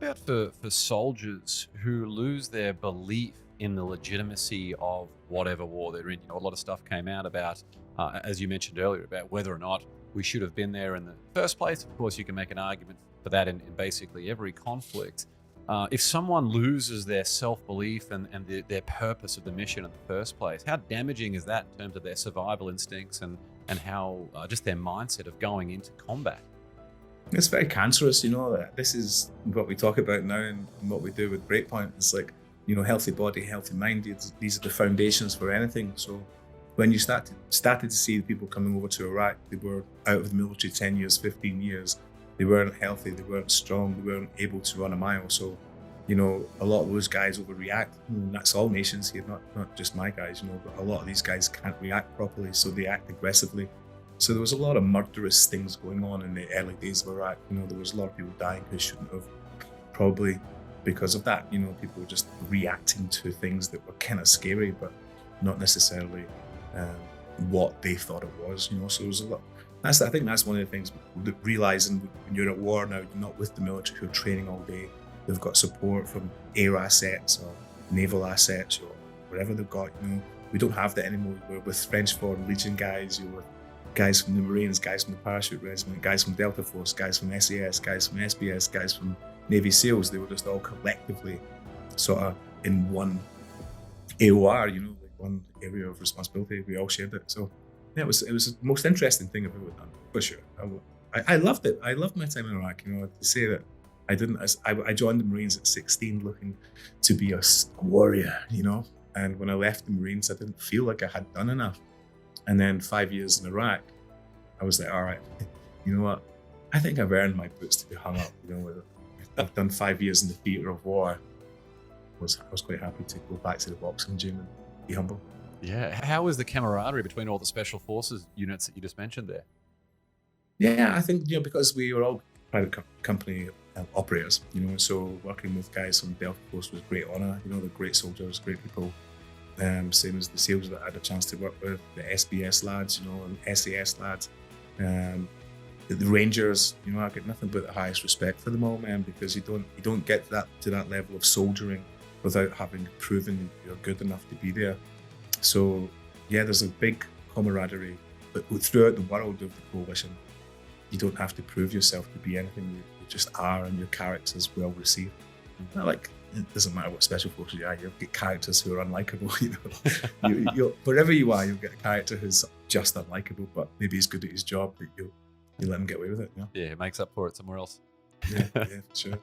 about for soldiers who lose their belief in the legitimacy of whatever war they're in? A lot of stuff came out about, as you mentioned earlier, about whether or not we should have been there in the first place. Of course, you can make an argument for that in basically every conflict. If someone loses their self-belief and their purpose of the mission in the first place, how damaging is that in terms of their survival instincts and how just their mindset of going into combat? It's very cancerous, This is what we talk about now and what we do with Breakpoint. It's like, healthy body, healthy mind. These are the foundations for anything. So when you started to see people coming over to Iraq, they were out of the military 10 years, 15 years. They weren't healthy, they weren't strong, they weren't able to run a mile. So, a lot of those guys overreact. And that's all nations here, not just my guys, but a lot of these guys can't react properly, so they act aggressively. So there was a lot of murderous things going on in the early days of Iraq. There was a lot of people dying who shouldn't have, probably because of that. People were just reacting to things that were kind of scary, but not necessarily what they thought it was. So there was a lot. I think that's one of the things, realizing when you're at war now, you're not with the military who are training all day. They've got support from air assets or naval assets or whatever they've got. We don't have that anymore. We're with French Foreign Legion guys, you're with guys from the Marines, guys from the Parachute Regiment, guys from Delta Force, guys from SAS, guys from SBS, guys from Navy SEALs. They were just all collectively sort of in one AOR, like one area of responsibility. We all shared it. So yeah, it was the most interesting thing I've ever done, for sure. I loved it. I loved my time in Iraq. To say that I joined the Marines at 16 looking to be a warrior, and when I left the Marines, I didn't feel like I had done enough. And then 5 years in Iraq, I was like, all right, you know what? I think I've earned my boots to be hung up. I've done 5 years in the theatre of war. I was quite happy to go back to the boxing gym and be humble. Yeah. How is the camaraderie between all the special forces units that you just mentioned there? Yeah, I think, because we were all private company operators, so working with guys from Delta Force was great honour. They're great soldiers, great people. Same as the SEALs that I had a chance to work with, the SBS lads, and SAS lads. The Rangers, I get nothing but the highest respect for them all, man, because you don't get to that level of soldiering without having proven you're good enough to be there. So yeah, there's a big camaraderie, but throughout the world of the coalition, you don't have to prove yourself to be anything. You just are, and your character's well received. It doesn't matter what special forces you are, you'll get characters who are unlikable. Wherever you are, you'll get a character who's just unlikable, but maybe he's good at his job, that you let him get away with it. Yeah, it makes up for it somewhere else. Yeah, for sure.